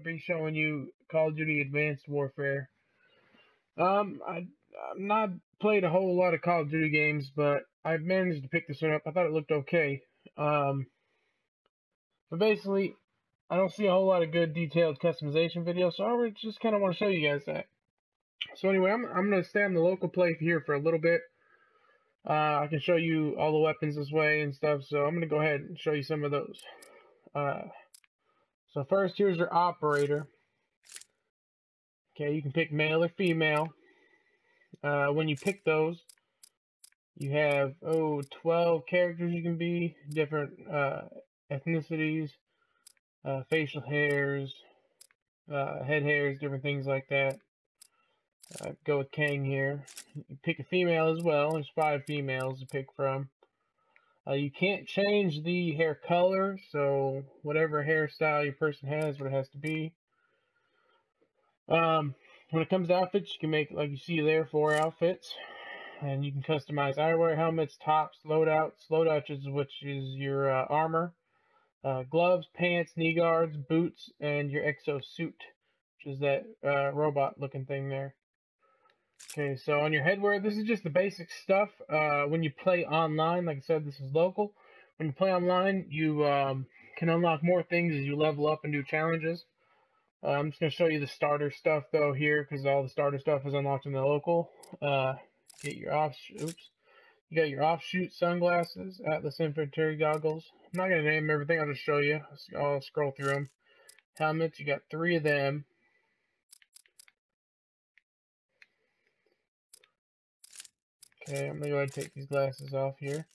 Farcry showing you Call of Duty Advanced Warfare. I've not played a whole lot of Call of Duty games, but I've managed to pick this one up. I thought it looked okay. But basically, I don't see a whole lot of good detailed customization videos, so I just kind of want to show you guys that. So anyway, I'm going to stay on the local play here for a little bit. I can show you all the weapons this way and stuff, so I'm going to go ahead and show you some of those. So first, here's your operator. Okay, you can pick male or female. When you pick those, you have 12 characters you can be, different ethnicities, facial hairs, head hairs, different things like that. Go with Kang here. You pick a female as well. There's 5 females to pick from. You can't change the hair color, so whatever hairstyle your person has, what it has to be. When it comes to outfits, you can make, like you see there, 4 outfits. And you can customize eyewear, helmets, tops, loadouts, which is your armor, gloves, pants, knee guards, boots, and your exosuit, which is that robot-looking thing there. Okay, so on your headwear, this is just the basic stuff. When you play online, like I said, this is local. When you play online, you can unlock more things as you level up and do challenges. I'm just going to show you the starter stuff, though, here, because all the starter stuff is unlocked in the local. Get your you got your offshoot sunglasses, Atlas infantry goggles. I'm not going to name everything, I'll just show you. I'll scroll through them. Helmets, you got 3 of them. Okay, I'm going to go ahead and take these glasses off here.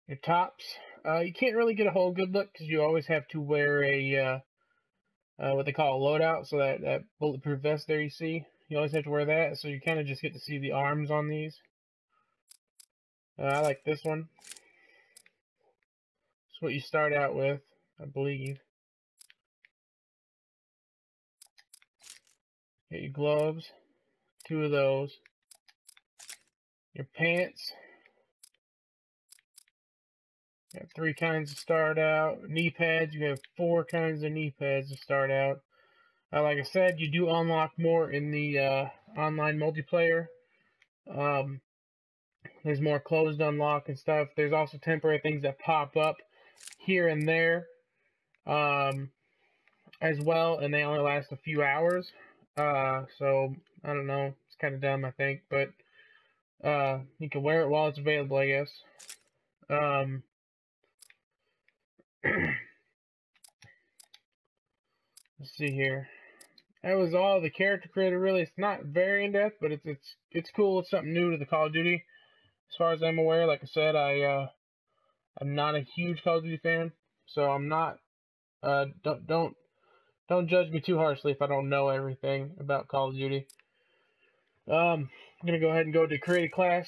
Your tops, you can't really get a whole good look because you always have to wear a, what they call a loadout, so that bulletproof vest there you see. You always have to wear that, so you kind of just get to see the arms on these. I like this one. It's what you start out with, I believe. Get your gloves, 2 of those. Your pants, you have 3 kinds to start out. Knee pads, you have 4 kinds of knee pads to start out. Like I said, you do unlock more in the online multiplayer. There's more closed unlock and stuff. There's also temporary things that pop up here and there as well, and they only last a few hours. So, I don't know. It's kind of dumb, I think, but you can wear it while it's available, I guess. Let's see here. That was all the character creator, really. It's not very in-depth, but it's cool. It's something new to the Call of Duty. As far as I'm aware, like I said, I'm not a huge Call of Duty fan, so I'm not. Don't judge me too harshly if I don't know everything about Call of Duty. I'm gonna go ahead and go to create a class.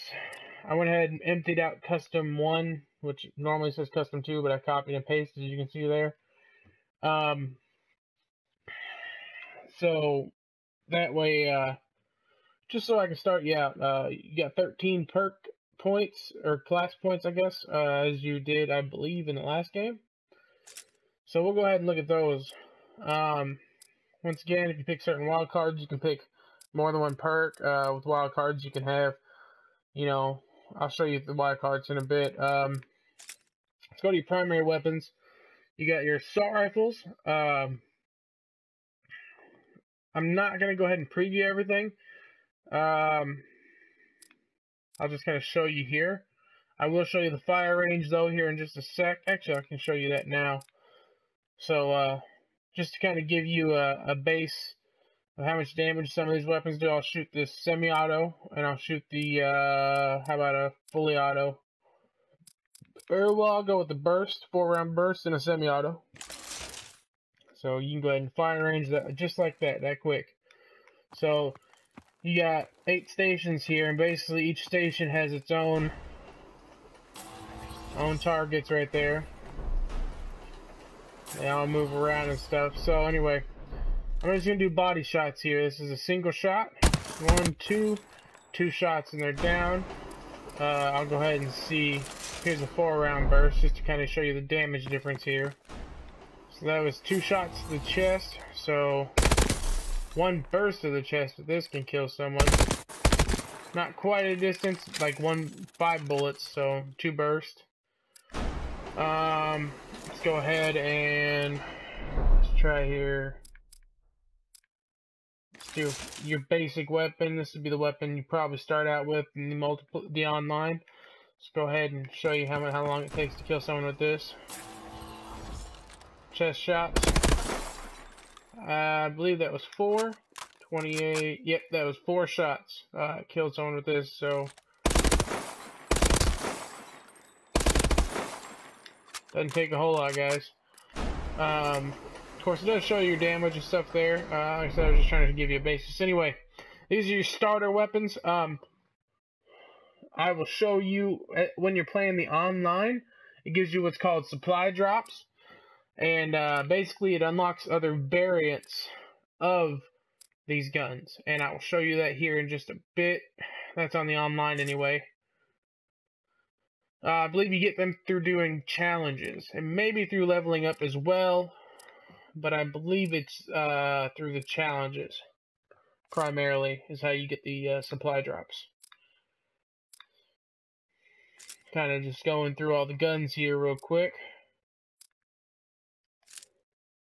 I went ahead and emptied out custom 1, which normally says custom 2, but I copied and pasted, as you can see there. So that way, just so I can start you out, you got 13 perk points, or class points, I guess, as you did, I believe, in the last game. So we'll go ahead and look at those. Once again, if you pick certain wildcards, you can pick more than 1 perk. With wildcards, you can have, I'll show you the wildcards in a bit. Let's go to your primary weapons. You got your assault rifles. I'm not going to go ahead and preview everything. I'll just kind of show you here. I will show you the fire range, though, here in just a sec. Actually, I can show you that now. So, just to kind of give you a base of how much damage some of these weapons do, I'll shoot this semi-auto, and I'll shoot the, how about a fully auto? Very well, I'll go with the burst, 4-round burst, and a semi-auto. So you can go ahead and fire range that just like that quick. So you got 8 stations here, and basically each station has its own targets right there. They all move around and stuff. So anyway, I'm just gonna do body shots here. This is a single shot. 1, 2 shots, and they're down. I'll go ahead and see. Here's a 4-round burst, just to kind of show you the damage difference here. So that was 2 shots to the chest, so One burst of the chest with this can kill someone. Not quite a distance, like 5 bullets, so 2 bursts. Let's go ahead and let's try here. Let's do your basic weapon. This would be the weapon you probably start out with in the online. Let's go ahead and show you how long it takes to kill someone with this. Chest shots. I believe that was 4. 28. Yep, that was 4 shots. Killed someone with this, so doesn't take a whole lot, guys. Of course, it does show you your damage and stuff there. Like I said, I was just trying to give you a basis. Anyway, these are your starter weapons. I will show you when you're playing the online. It gives you what's called supply drops, and basically it unlocks other variants of these guns, and I will show you that here in just a bit. That's on the online anyway. I believe you get them through doing challenges, and maybe through leveling up as well, but I believe it's through the challenges primarily is how you get the supply drops. Kind of just going through all the guns here real quick.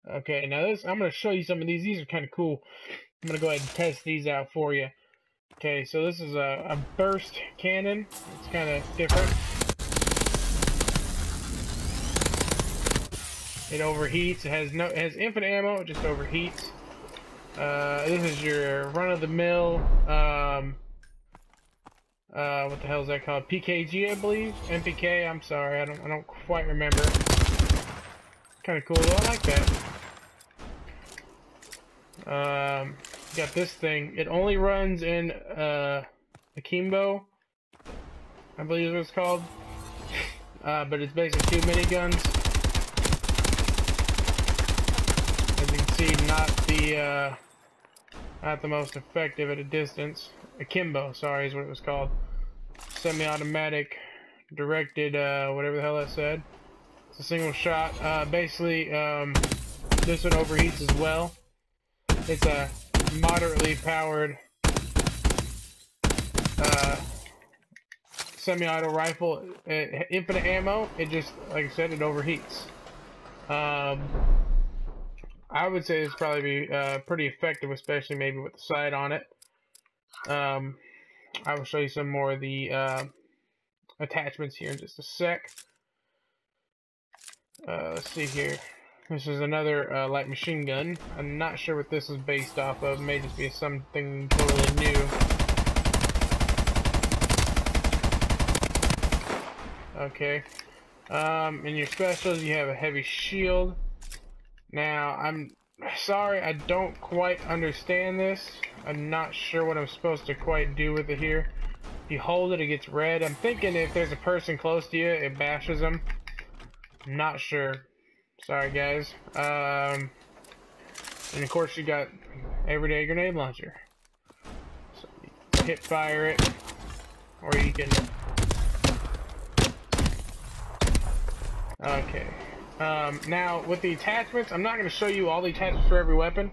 Okay, now I'm going to show you some of these. These are kind of cool. I'm going to go ahead and test these out for you. Okay, so this is a burst cannon. It's kind of different. It overheats. It has infinite ammo. It just overheats. This is your run-of-the-mill. What the hell is that called? PKG, I believe. MPK. I'm sorry. I don't quite remember. Kind of cool though. I like that. Got this thing. It only runs in Akimbo, I believe is what it's called. But it's basically 2 miniguns. As you can see, not the most effective at a distance. Akimbo, sorry, is what it was called. Semi-automatic, directed, whatever the hell that said. It's a single shot. Basically, this one overheats as well. It's a moderately powered semi-auto rifle. Infinite ammo. It just, like I said, it overheats. I would say it's probably be pretty effective, especially maybe with the sight on it. I will show you some more of the attachments here in just a sec. Let's see here. This is another light machine gun. I'm not sure what this is based off of. It may just be something totally new. Okay. In your specials, you have a heavy shield. Now, I'm sorry, I don't quite understand this. I'm not sure what I'm supposed to quite do with it here. If you hold it, it gets red. I'm thinking if there's a person close to you, it bashes them. I'm not sure. Sorry, guys. And of course, you got everyday grenade launcher. So you can hit fire it, or you can. Okay. Now with the attachments, I'm not going to show you all the attachments for every weapon,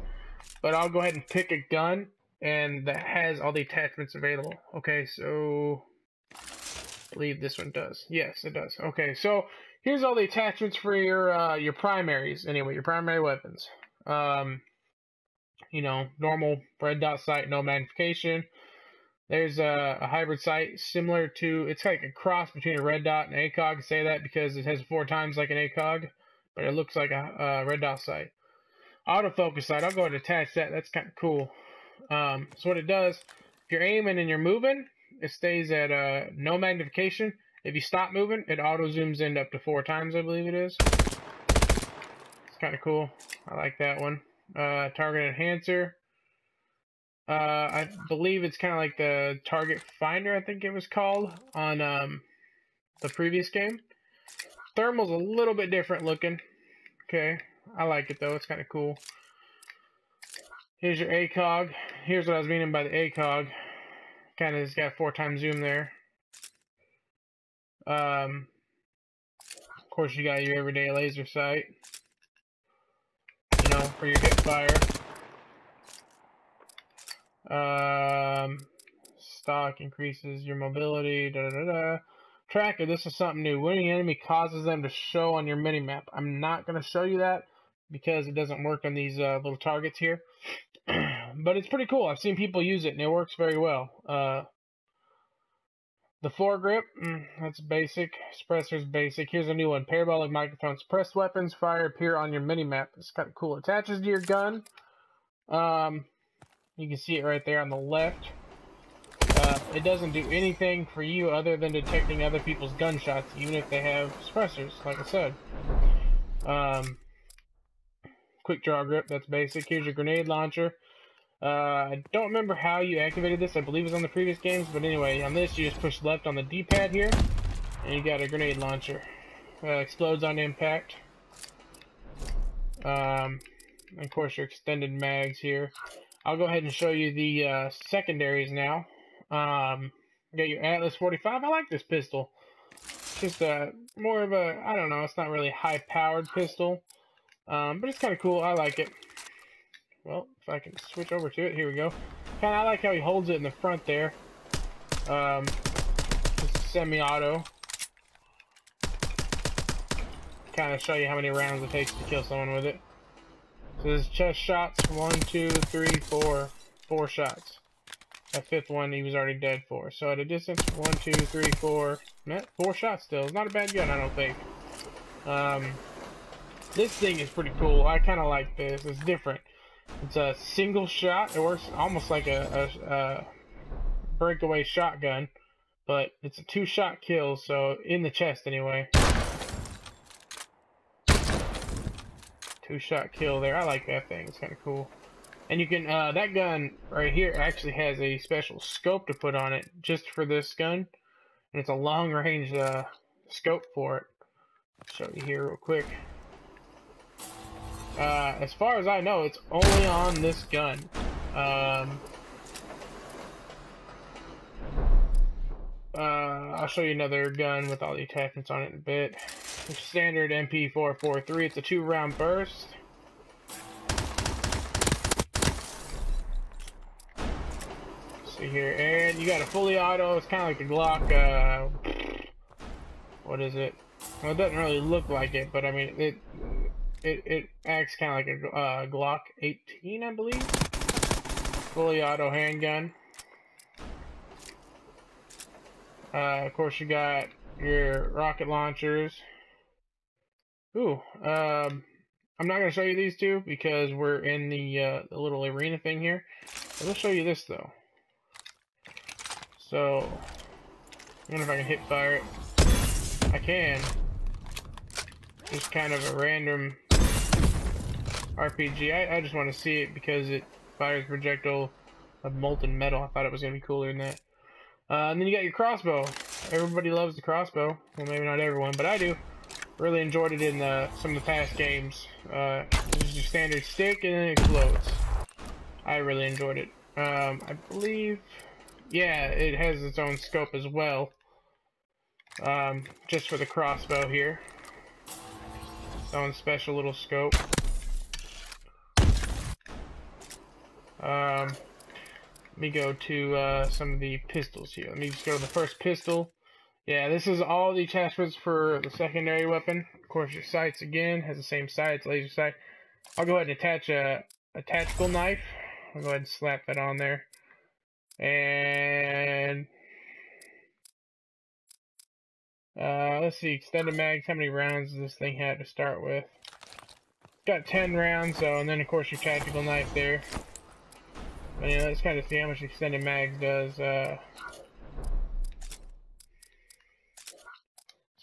but I'll go ahead and pick a gun and that has all the attachments available. Okay, so I believe this one does. Yes, it does. Okay, so here's all the attachments for your primaries. Anyway, your primary weapons. You know, normal red dot sight, no magnification. There's a hybrid sight similar to, it's like a cross between a red dot and an ACOG. I say that because it has 4 times like an ACOG, but it looks like a red dot sight. Autofocus sight, I'll go ahead and attach that. That's kind of cool. So what it does, if you're aiming and you're moving, it stays at no magnification. If you stop moving, it auto zooms in up to 4 times, I believe it is. It's kind of cool. I like that one. Target enhancer. I believe it's kind of like the target finder, I think it was called, on the previous game. Thermal's a little bit different looking. Okay, I like it though, it's kind of cool. Here's your ACOG. Here's what I was meaning by the ACOG. Kind of has got 4 times zoom there. Of course, you got your everyday laser sight, you know, for your hip fire. Stock increases your mobility. Tracker, this is something new. Winning enemy causes them to show on your minimap. I'm not going to show you that because it doesn't work on these little targets here. But it's pretty cool. I've seen people use it and it works very well. The foregrip, that's basic. Suppressor's basic. Here's a new one. Parabolic microphone. Suppressed weapons fire appear on your minimap. It's kind of cool. Attaches to your gun. You can see it right there on the left. It doesn't do anything for you other than detecting other people's gunshots, even if they have suppressors, like I said. Quick draw grip, that's basic. Here's your grenade launcher. I don't remember how you activated this. I believe it was on the previous games, but anyway, on this you just push left on the D-pad here, and you got a grenade launcher. Explodes on impact. And of course your extended mags here. I'll go ahead and show you the secondaries now. You got your Atlas 45. I like this pistol. It's just more of a, I don't know, it's not really high-powered pistol. But it's kind of cool. I like it. Well, if I can switch over to it, here we go. I like how he holds it in the front there. It's semi-auto. Kind of show you how many rounds it takes to kill someone with it. So this is chest shots. 1, 2, 3, 4. 4 shots. That fifth one he was already dead for. So at a distance, 1, 2, 3, 4. 4 shots still. It's not a bad gun, I don't think. This thing is pretty cool. I kind of like this. It's different. It's a single shot. It works almost like a breakaway shotgun, but it's a 2-shot kill, so in the chest anyway. 2-shot kill there. I like that thing. It's kind of cool. And you can, that gun right here actually has a special scope to put on it just for this gun. And it's a long range scope for it. I'll show you here real quick. As far as I know, it's only on this gun. I'll show you another gun with all the attachments on it in a bit. The standard MP443. It's a 2-round burst. See here, and you got a fully auto. It's kind of like the Glock. What is it? Well, it doesn't really look like it, but I mean it acts kind of like a Glock 18, I believe. Fully auto handgun. Of course, you got your rocket launchers. Ooh, I'm not going to show you these two because we're in the little arena thing here. But let's show you this though. So, I wonder if I can hip fire it. I can. Just kind of a random RPG. I just want to see it because it fires projectile of molten metal. I thought it was going to be cooler than that. And then you got your crossbow. Everybody loves the crossbow. Well, maybe not everyone, but I do. Really enjoyed it in some of the past games. This is your standard stick and then it explodes. I really enjoyed it. I believe, yeah, it has its own scope as well. Just for the crossbow here. Its own special little scope. Let me go to some of the pistols here. Let me just go to the first pistol. Yeah, this is all the attachments for the secondary weapon. Of course, your sights again has the same sights, laser sight. I'll go ahead and attach a tactical knife. I'll go ahead and slap that on there. And let's see, extended mags. How many rounds does this thing have to start with? Got 10 rounds, so, and then of course your tactical knife there. But yeah, let's kind of see how much extended mags does. So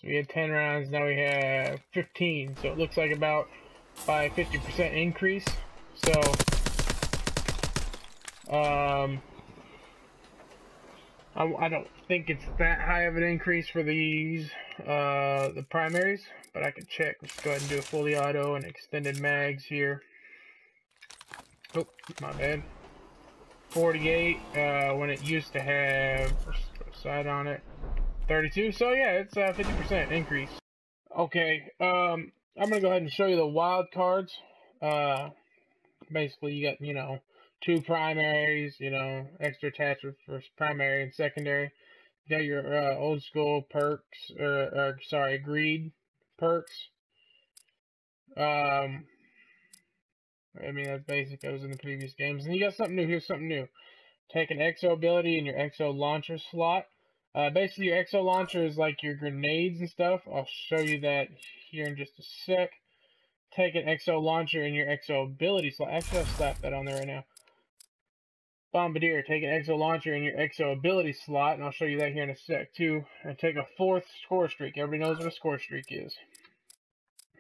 we had 10 rounds, now we have 15. So it looks like about by 50% increase. So I don't think it's that high of an increase for these the primaries, but I can check. Let's go ahead and do a fully auto and extended mags here. Oh, my bad. 48 when it used to have, let's put a side on it, 32. So yeah, it's a 50% increase. Okay, I'm gonna go ahead and show you the wild cards. Basically, you got, you know, 2 primaries, you know, extra attachment for primary and secondary. You got your old school perks, or sorry, greed perks. I mean, that's basic. That was in the previous games. And you got something new. Here's something new. Take an exo ability in your exo launcher slot. Basically, your exo launcher is like your grenades and stuff. I'll show you that here in just a sec. Take an exo launcher in your exo ability slot. Actually, I'll slap that on there right now. Bombadier, take an exo launcher in your exo ability slot, and I'll show you that here in a sec too. And take a 4th Scorestreak. Everybody knows what a Scorestreak is.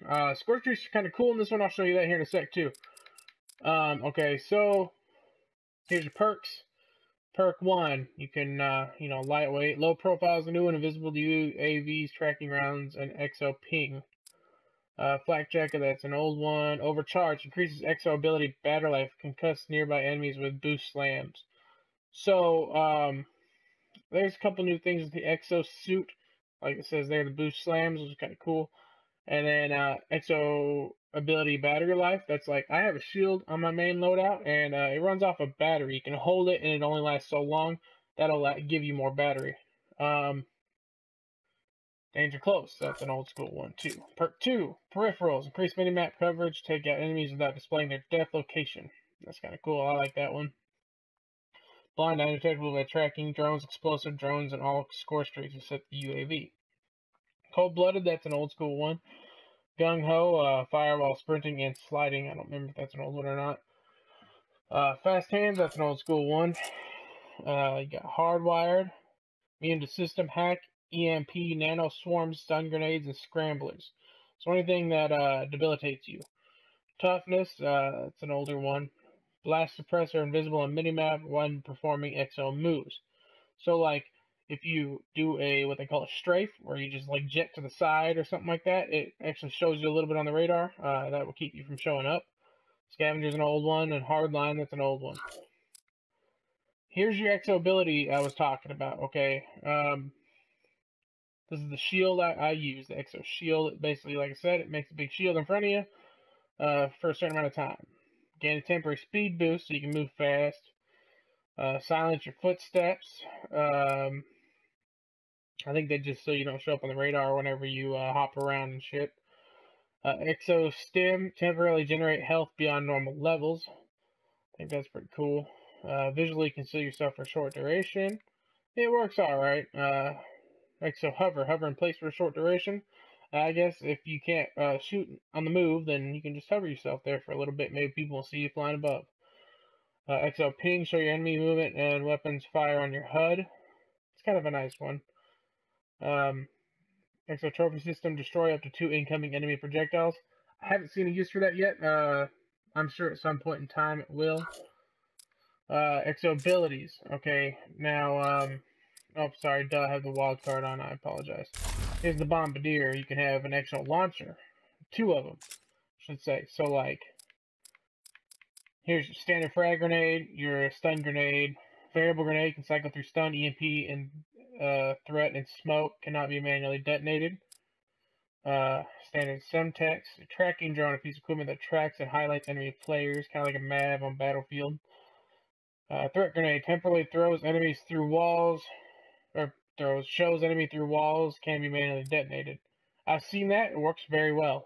Scorestreak's kind of cool in this one. I'll show you that here in a sec too. Okay, so here's your perks. Perk 1, you can, you know, lightweight, low profile is a new one, invisible to UAVs, tracking rounds, and exo ping. Flak Jacket, that's an old one. Overcharge, increases exo ability, battery life, concuss nearby enemies with boost slams. So, there's a couple new things with the exo suit. Like it says there, the boost slams, which is kind of cool. And then, exo ability battery life, that's like, I have a shield on my main loadout, and it runs off a battery. You can hold it, and it only lasts so long. That'll give you more battery. Danger Close, that's an old school one too. Perk 2, Peripherals, increase minimap coverage, take out enemies without displaying their death location. That's kind of cool, I like that one. Blind undetectable by tracking drones, explosive drones, and all Scorestreaks except the UAV. Cold-Blooded, that's an old school one. Gung-Ho, fire while sprinting and sliding. I don't remember if that's an old one or not. Fast Hands, that's an old school one. You got Hardwired, immune to system hack, EMP, nano swarms, stun grenades, and scramblers. So anything that debilitates you. Toughness, it's an older one. Blast suppressor, invisible on minimap when performing exo moves. So like if you do a what they call a strafe, where you just like jet to the side or something like that, it actually shows you a little bit on the radar. That will keep you from showing up. Scavenger's an old one, and Hardline, that's an old one. Here's your exo ability I was talking about. Okay. This is the shield I use, the exo shield. Basically, like I said, it makes a big shield in front of you for a certain amount of time. Gain a temporary speed boost so you can move fast. Silence your footsteps. I think they just so you don't show up on the radar whenever you hop around and shit. Exo Stim, temporarily generate health beyond normal levels. I think that's pretty cool. Visually conceal yourself for a short duration. It works alright. Exo Hover in place for a short duration. I guess if you can't shoot on the move, then you can just hover yourself there for a little bit. Maybe people will see you flying above. Exo Ping, show your enemy movement and weapons fire on your HUD. It's kind of a nice one. Exo Trophy System, destroy up to 2 incoming enemy projectiles. I haven't seen a use for that yet. I'm sure at some point in time it will. Exo Abilities. Okay, now, oh, sorry, I have the wild card on, I apologize. Here's the Bombadier. You can have an exo launcher. 2 of them, I should say. So, like, here's your standard frag grenade, your stun grenade. Variable grenade can cycle through stun, EMP, and threat and smoke. Cannot be manually detonated. Standard Semtex. A tracking drone, a piece of equipment that tracks and highlights enemy players, kind of like a MAV on Battlefield. Threat grenade temporarily throws enemies through walls, or shows enemy through walls, can be manually detonated. I've seen that, it works very well.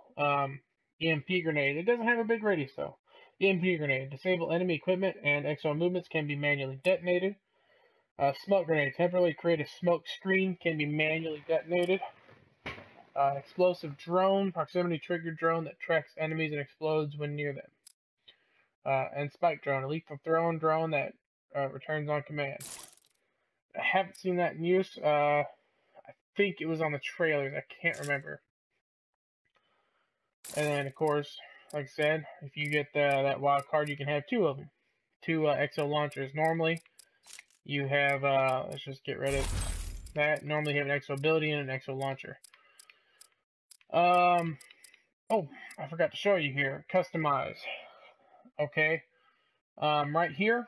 EMP grenade, it doesn't have a big radius though. EMP grenade, disable enemy equipment and exo movements, can be manually detonated. Smoke grenade, temporarily create a smoke screen, can be manually detonated. Explosive drone, proximity trigger drone that tracks enemies and explodes when near them. And spike drone, a lethal drone that returns on command. I haven't seen that in use. I think it was on the trailers. I can't remember. And then, of course, like I said, if you get that wild card, you can have 2 of them. 2 exo launchers. Normally, you have, let's just get rid of that. Normally, you have an exo ability and an exo launcher. Oh, I forgot to show you here. Customize. Okay. Right here,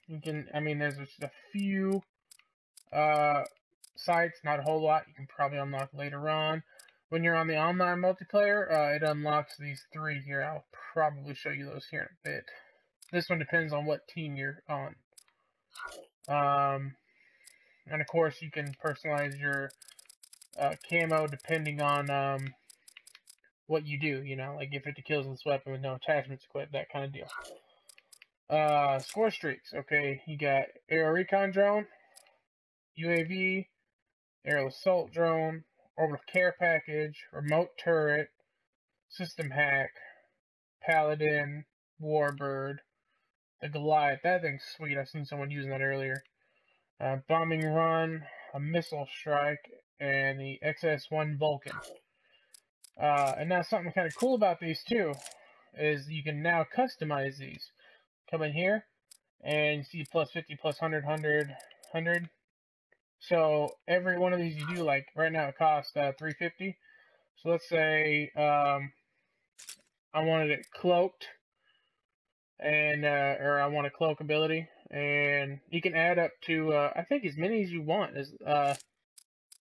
you can, I mean, there's just a few sites, not a whole lot. You can probably unlock later on. When you're on the online multiplayer, it unlocks these 3 here. I'll probably show you those here in a bit. This one depends on what team you're on. And of course, you can personalize your camo depending on what you do. You know, like give 50 kills with this weapon with no attachments equipped, that kind of deal. Scorestreaks. Okay, you got aerial recon drone, UAV, aerial assault drone, orbital care package, remote turret, system hack, paladin, warbird, the Goliath. That thing's sweet. I've seen someone using that earlier. Bombing run, a missile strike, and the XS-1 Vulcan. And now something kind of cool about these too is you can now customize these. Come in here and you see plus 50, plus 100, 100, 100. So every one of these you do, like right now it costs 350. So let's say I wanted it cloaked, and or I want a cloak ability, and you can add up to I think as many as you want. As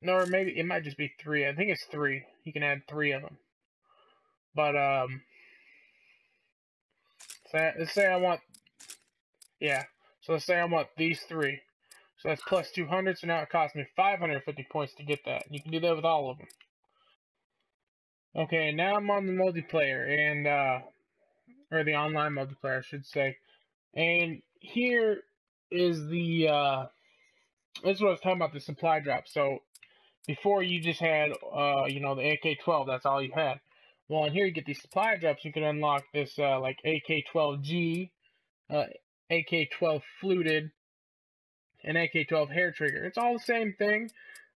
no, or maybe it might just be 3. I think it's 3. You can add 3 of them. But let's say I want, yeah. So let's say I want these 3. So that's plus 200. So now it costs me 550 points to get that. You can do that with all of them. Okay, now I'm on the multiplayer, and or the online multiplayer, I should say. And here is the this is what I was talking about, the supply drop. So before you just had you know, the AK-12, that's all you had. Well, in here you get these supply drops. You can unlock this like AK-12G, AK-12 fluted, and AK-12 hair trigger. It's all the same thing.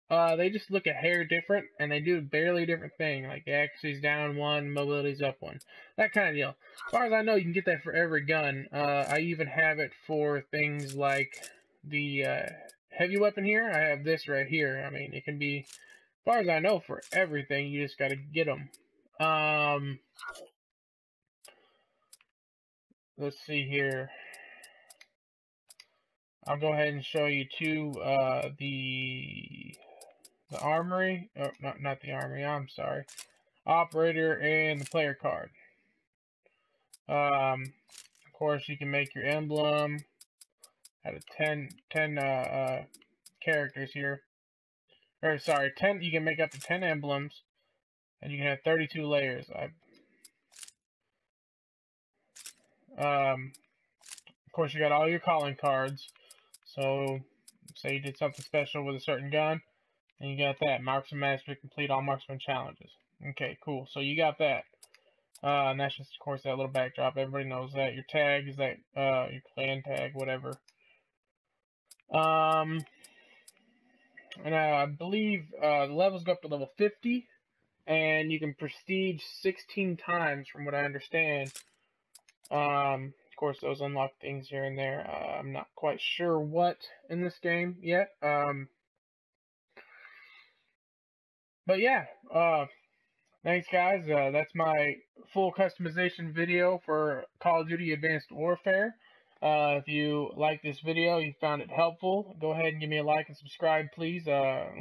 They just look a hair different, and they do a barely different thing. Like accuracy's down 1, mobility's up 1. That kind of deal. As far as I know, you can get that for every gun. I even have it for things like the heavy weapon here. I have this right here. I mean, it can be, as far as I know, for everything. You just got to get them. Let's see here. I'll go ahead and show you too the Armory, oh, not the Armory, I'm sorry. Operator and the player card. Of course, you can make your emblem out of 10 characters here. Or, sorry, 10, you can make up to 10 emblems, and you can have 32 layers. Of course, you got all your calling cards. So, say you did something special with a certain gun, and you got that. Marksman master, complete all marksman challenges. Okay, cool. So you got that. And that's just, of course, that little backdrop. Everybody knows that. Your tag is that, your clan tag, whatever. And I believe the levels go up to level 50, and you can prestige 16 times, from what I understand. Of course, those unlock things here and there. I'm not quite sure what in this game yet. But yeah, thanks guys. That's my full customization video for Call of Duty Advanced Warfare. If you like this video, you found it helpful, go ahead and give me a like and subscribe, please.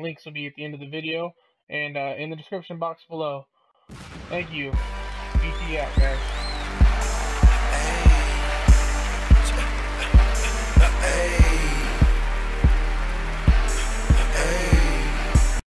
Links will be at the end of the video and in the description box below. Thank you. BT out, guys.